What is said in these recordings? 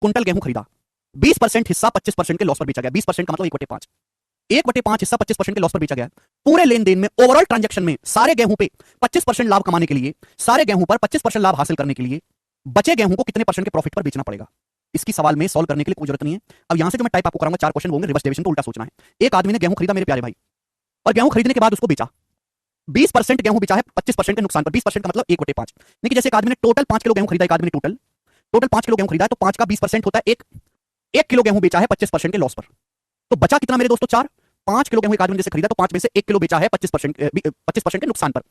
Quintal गेहूं खरीदा, 20% हिस्सा 25% के लॉस पर बेचा गया। 20% का मतलब 1/5, 1/5 हिस्सा 25% के लॉस पर बेचा गया। पूरे लेन देन में, ओवरऑल ट्रांजैक्शन में, सारे गेहूं पे 25% लाभ कमाने के लिए, सारे गेहूं पर 25% लाभ हासिल करने के लिए बचे गेहूं को कितने परसेंट के प्रॉफिट पर बेचना पड़ेगा? इसकी सवाल में सॉल्व करने के लिए कोई जरूरत नहीं है। अब यहां से जो मैं टाइप आपको कराऊंगा, 4 क्वेश्चन होंगे, रिवर्स डिविजन को उल्टा सोचना है। एक आदमी ने गेहूं खरीदा मेरे प्यारे भाई, और गेहूं खरीदने के बाद उसको बेचा। 20% गेहूं बेचा है 25% के नुकसान पर। 20% का मतलब 1/5। देखिए जैसे एक आदमी ने टोटल 5 किलो गेहूं खरीदा, एक आदमी ने टोटल 5 किलो गेहूं खरीदा है, तो 5 का 20% होता है 1 किलो गेहूं बेचा है 25% के लॉस पर। तो बचा कितना मेरे दोस्तों? 4। 5 किलो गेहूं एक आदमी ने जैसे खरीदा, तो 5 में से 1 किलो बेचा है 25% के नुकसान पर।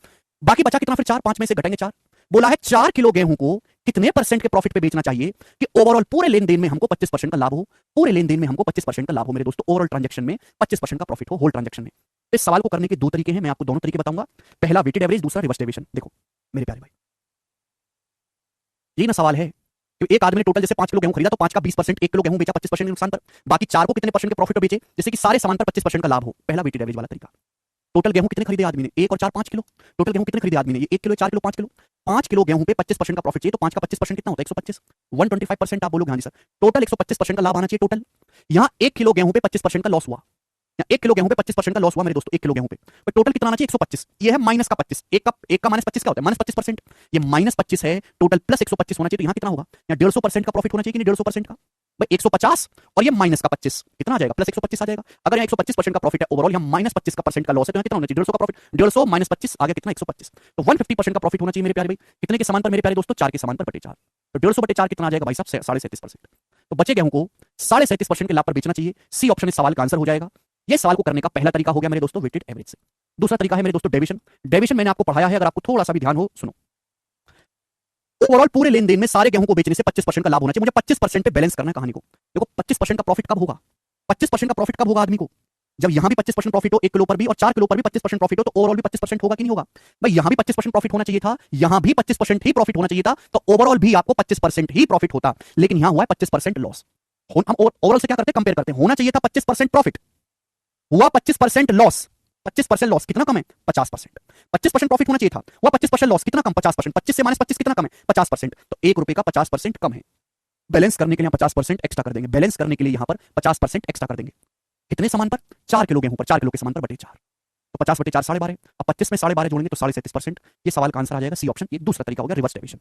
बाकी बचा कितना फिर? 4। 5 में से घटेंगे 4। बोला है 4 किलो गेहूं को कितने परसेंट के प्रॉफिट पे बेचना चाहिए कि ओवरऑल पूरे लेन देन में हमको 25% का लाभ हो। पूरे लेन देन में हमको 25% का लाभ हो मेरे दोस्तों, ओवरऑल ट्रांजैक्शन में 25% का प्रॉफिट हो, होल ट्रांजैक्शन में। इस सवाल को करने के 2 तरीके हैं, मैं आपको दोनों तरीके बताऊंगा। पहला वेटेड एवरेज, दूसरा रिवर्स डेविएशन। देखो मेरे प्यारे भाई, यही ना सवाल है कि एक आदमी ने टोटल जैसे 5 किलो गेहूं खरीदा, तो 5 का 20%, 1 किलो गेहूं बेचा 25% के नुकसान पर। बाकी 4 को कितने परसेंट के प्रॉफिट पर बेचे, जैसे कि सारे सामान पर 25% का लाभ हो। पहला वेटेड एवरेज वाला तरीका। टोटल गेहूं कितने खरीदे आदमी ने? 1 और 4 5 किलो। टोटल गेहूं कितने खरीदे आदमी ने? ये 1 किलो, 4 किलो, 5 किलो। 5 किलो गेहूं पे 25% का प्रॉफिट चाहिए, तो 5 का 25% कितना होता है? 125। 125% आप बोलोगे हाँ जी सर, टोटल 125% का लाभ आना चाहिए टोटल। यहां 1 किलो गेहूं पे 25% का लॉस हुआ, या 1 किलो गेहूं पे 25% का लॉस हुआ मेरे दोस्तों, 1 किलो गेहूं पे। तो टोटल कितना आना चाहिए? 125। ये है माइनस का 25। एक का माइनस 25 क्या होता है? माइनस 25%। ये माइनस 25 है, टोटल प्लस 125 होना चाहिए, तो यहां कितना होगा? यहाँ 150% का प्रॉफिट होना चाहिए कि नहीं? 150% का भाई 150, और ये माइनस का 25 कितना आ जाएगा? प्लस 125 आ जाएगा। अगर यहाँ 125% का प्रॉफिट है ओवरऑल, यहाँ माइनस 25 का परसेंट का लॉस है, तो यहाँ कितना होना चाहिए? 150 का प्रॉफिट। 150 माइनस 25 आ गया कितना? 125। तो 150% का प्रॉफिट होना चाहिए मेरे प्यारे भाई। कितने के समान पर मेरे प्यारे दोस्तों? 4 के समान पर बटे 4। तो 150/4 कितना आ जाएगा भाई साहब? 37.5%। तो बचे गेहूं को 37.5% के लाभ पर बेचना चाहिए। सी ऑप्शन इस सवाल का आंसर हो जाएगा। ये सवाल को करने का पहला तरीका हो गया मेरे दोस्तों वेटेड एवरेज से। दूसरा तरीका है मेरे दोस्तों डेविएशन। डेविएशन मैंने आपको पढ़ाया है, अगर आपको थोड़ा सा भी ध्यान हो सुनो। ओवरऑल पूरे लेन देन में सारे गेहूं को बेचने से 25% का लाभ होना चाहिए। मुझे 25% पे बैलेंस करना है कहानी को। देखो 25% का प्रॉफिट कब होगा? 25% का प्रॉफिट कब होगा आदमी को? जब यहां भी 25% प्रॉफिट हो, 1 किलो पर भी और 4 किलो पर भी 25% प्रॉफिट हो, तो ओवरऑल भी 25% होगा कि नहीं होगा? भाई यहां भी 25% प्रॉफिट होना चाहिए था, यहां भी 25% ही प्रॉफिट होना चाहिए था, तो ओवरऑल भी आपको 25% ही प्रॉफिट होता, लेकिन यहां हुआ है 25% लॉस। हम ओवरऑल से क्या करते हैं? कंपेयर करते हैं। होना चाहिए था 25% प्रॉफिट, हुआ 25% लॉस। 25% लॉस कितना कम है? 50%। 25% प्रॉफिट होना चाहिए था, हुआ 25% लॉस कितना कम? 50%। 25 से माइनस 25 कितना कम है? 50%। तो 1 रुपए का 50% कम है। बैलेंस करने के लिए 50% एक्स्ट्रा कर देंगे। बैलेंस करने के लिए यहां पर 50% एक्स्ट्रा कर देंगे। कितने सामान पर? 4 किलो गेहूं पर, 4 किलो के सामान पर बटे 4। तो 50/4 12.5। अब 25 में 12.5 जोड़ेंगे तो 37.5%। ये सवाल का आंसर आ जाएगा सी ऑप्शन। ये दूसरा तरीका हो गया रिवर्स डेविएशन।